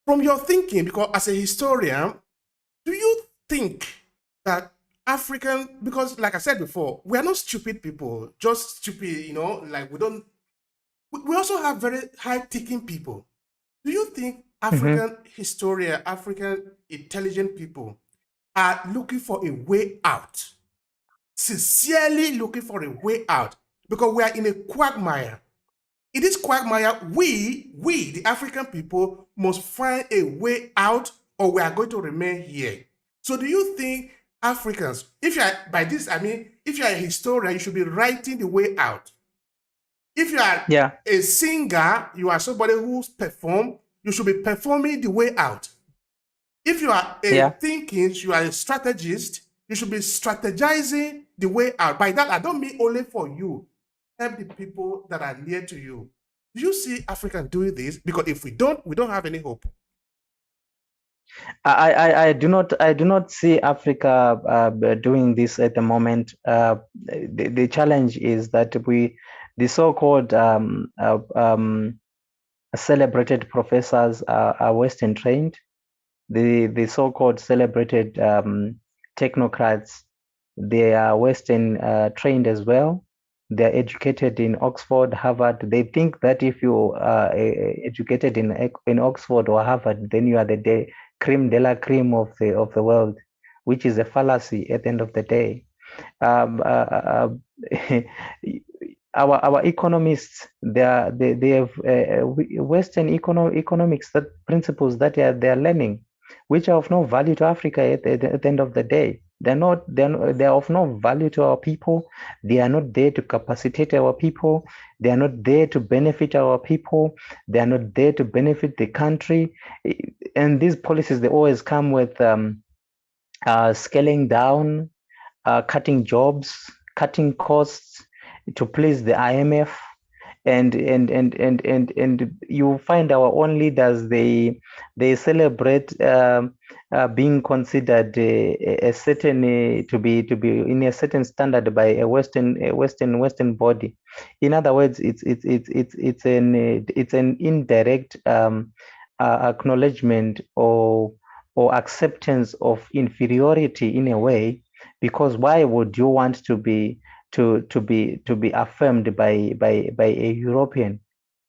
from your thinking, because as a historian, do you think that because like I said before, we are not stupid people, just stupid, like we also have very high thinking people. Do you think Mhm. African historian, African intelligent people are looking for a way out, sincerely looking for a way out? Because we are in a quagmire. In this quagmire, the African people, must find a way out, or we are going to remain here. So, do you think Africans, if you are, by this, I mean, if you are a historian, you should be writing the way out. If you are Yeah. a singer, you are somebody who's performed, you should be performing the way out. If you are a Yeah. thinking, you are a strategist, you should be strategizing the way out. By that, I don't mean only for you. Help the people that are near to you. Do you see Africans doing this? Because if we don't have any hope. I do not see Africa doing this at the moment. The challenge is that the so-called celebrated professors are Western trained. The so-called celebrated technocrats, they are Western trained as well. They're educated in Oxford, Harvard. They think that if you are educated in Oxford or Harvard, then you are the creme de la creme of the world, which is a fallacy at the end of the day. Um, uh, uh, our economists, they have Western economics, that principles that they are learning, which are of no value to Africa at the end of the day. They're of no value to our people. They are not there to capacitate our people. They are not there to benefit our people. They are not there to benefit the country. And these policies, they always come with scaling down, cutting jobs, cutting costs to please the IMF. And you find our own leaders, they celebrate being considered a certain to be in a certain standard by a Western body. In other words, it's an indirect acknowledgement or acceptance of inferiority in a way, because why would you want to be affirmed by a European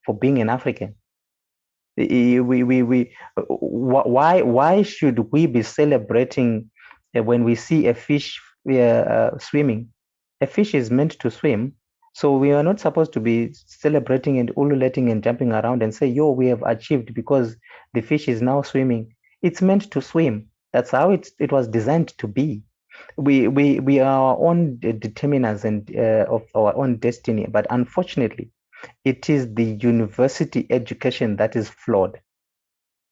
for being an African? Why should we be celebrating when we see a fish swimming? A fish is meant to swim, so we are not supposed to be celebrating and ululating and jumping around and say, "Yo, we have achieved because the fish is now swimming." It's meant to swim. That's how it was designed to be. We are our own determiners and of our own destiny, but unfortunately it is the university education that is flawed.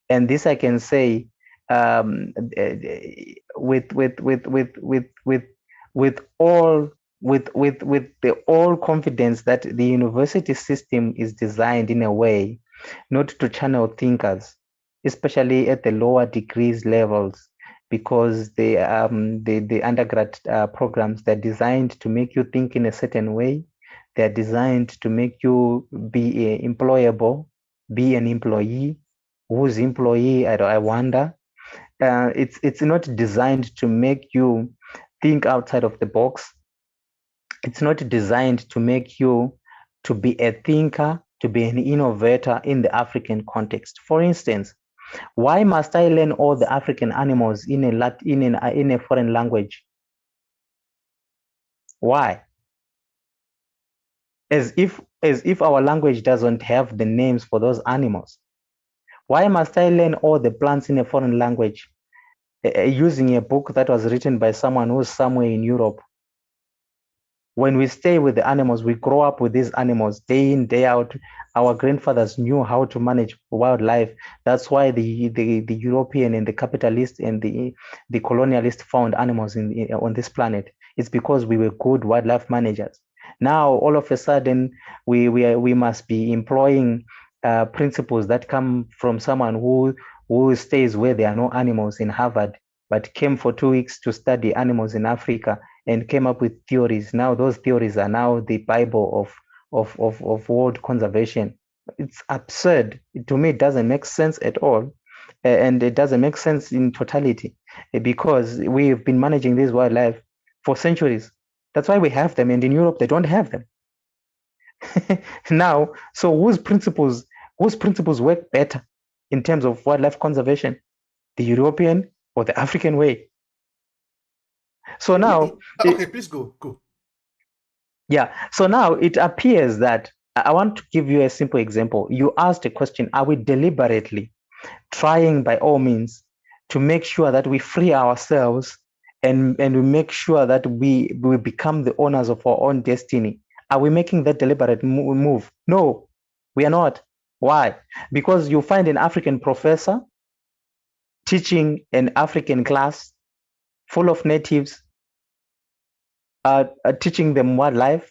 And this I can say with all with the all confidence that the university system is designed in a way not to channel thinkers, especially at the lower degrees levels, because the undergrad programs, they're designed to make you think in a certain way. They're designed to make you be employable, be an employee. Whose employee? I wonder. It's not designed to make you think outside of the box. It's not designed to make you to be a thinker, to be an innovator in the African context. For instance, why must I learn all the African animals in a foreign language? Why? As if our language doesn't have the names for those animals. Why must I learn all the plants in a foreign language using a book that was written by someone who's somewhere in Europe? When we stay with the animals, we grow up with these animals day in, day out. Our grandfathers knew how to manage wildlife. That's why the European and the capitalist and the colonialist found animals on this planet. It's because we were good wildlife managers. Now, all of a sudden, we must be employing principles that come from someone who stays where there are no animals in Harvard, but came for 2 weeks to study animals in Africa and came up with theories. Now those theories are now the Bible of world conservation. It's absurd. To me, it doesn't make sense at all. and it doesn't make sense in totality because we've been managing this wildlife for centuries. That's why we have them, and in Europe they don't have them. Now, so whose principles work better in terms of wildlife conservation, the European or the African way? So now, okay, please go. Yeah. So now it appears that I want to give you a simple example. You asked a question: are we deliberately trying by all means to make sure that we free ourselves and we make sure that we become the owners of our own destiny? Are we making that deliberate move? No, we are not. Why? Because you find an African professor teaching an African class full of natives, teaching them wildlife,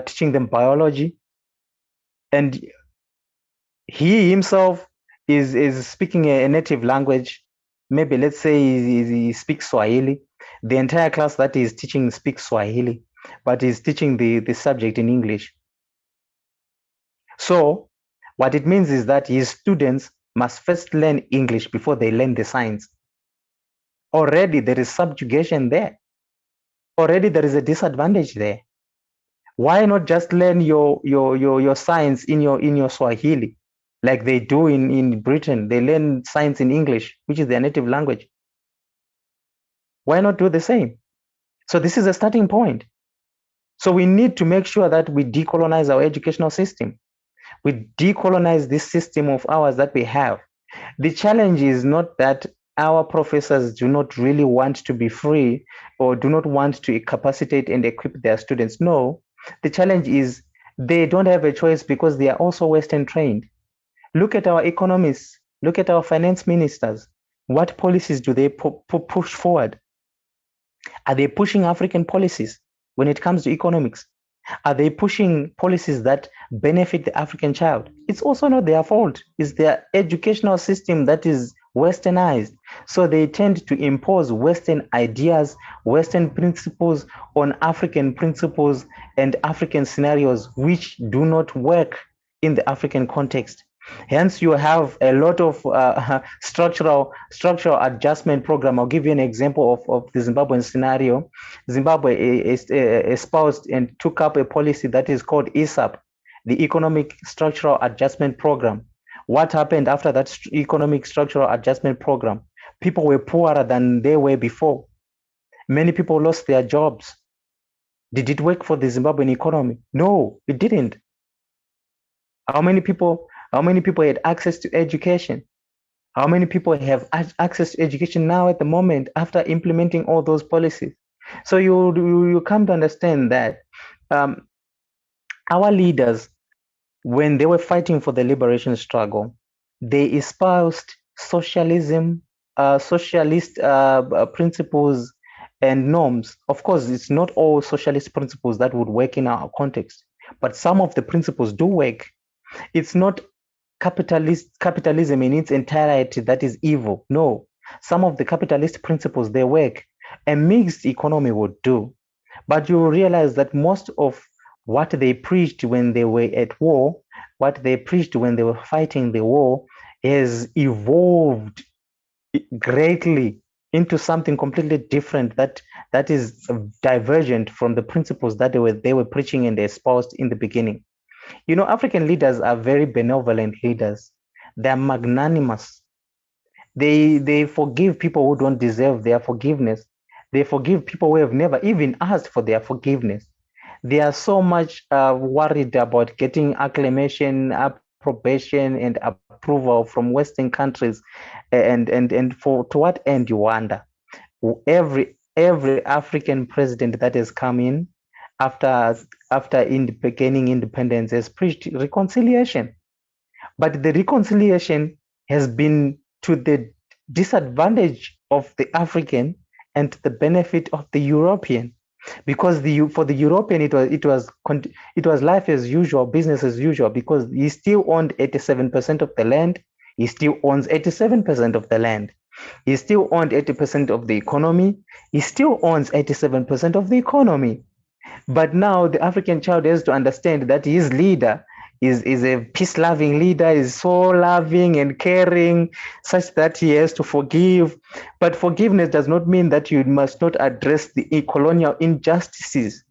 teaching them biology, and he himself is speaking a native language. Maybe let's say he speaks Swahili. The entire class that he's teaching speaks Swahili, but he's teaching the subject in English. So what it means is that his students must first learn English before they learn the science. Already there is subjugation there. Already there is a disadvantage there. Why not just learn your science in your Swahili, like they do in Britain? They learn science in English, which is their native language. Why not do the same? So this is a starting point. So we need to make sure that we decolonize our educational system. We decolonize this system of ours that we have. The challenge is not that our professors do not really want to be free or do not want to capacitate and equip their students. No, the challenge is they don't have a choice because they are also Western trained. Look at our economists, look at our finance ministers. What policies do they push forward? Are they pushing African policies when it comes to economics? Are they pushing policies that benefit the African child? It's also not their fault. It's their educational system that is westernized. So they tend to impose Western ideas, Western principles on African principles and African scenarios, which do not work in the African context. Hence, you have a lot of structural adjustment program. I'll give you an example of the Zimbabwean scenario. Zimbabwe espoused and took up a policy that is called ESAP, the Economic Structural Adjustment Program. What happened after that economic structural adjustment program? People were poorer than they were before. Many people lost their jobs. Did it work for the Zimbabwean economy? No, it didn't. How many people had access to education? How many people have access to education now at the moment after implementing all those policies? So you come to understand that our leaders, when they were fighting for the liberation struggle, they espoused socialism, socialist principles and norms. Of course, it's not all socialist principles that would work in our context, but some of the principles do work. It's not capitalism in its entirety that is evil. No, some of the capitalist principles, they work. A mixed economy would do. But you realize that most of what they preached when they were at war, what they preached when they were fighting the war, has evolved greatly into something completely different that is divergent from the principles that they were preaching and espoused in the beginning. You know, African leaders are very benevolent leaders. They're magnanimous. They forgive people who don't deserve their forgiveness. They forgive people who have never even asked for their forgiveness. They are so much worried about getting acclamation, approbation, and approval from Western countries, and for to what end, you wonder? Every African president that has come in after gaining independence has preached reconciliation, but the reconciliation has been to the disadvantage of the African and to the benefit of the European, because for the European it was life as usual, business as usual, because he still owned 87% of the land. He still owns 87% of the land. He still owned 80% of the economy. He still owns 87% of the economy. But now the African child has to understand that his leader is a peace-loving leader, is so loving and caring, such that he has to forgive. But forgiveness does not mean that you must not address the colonial injustices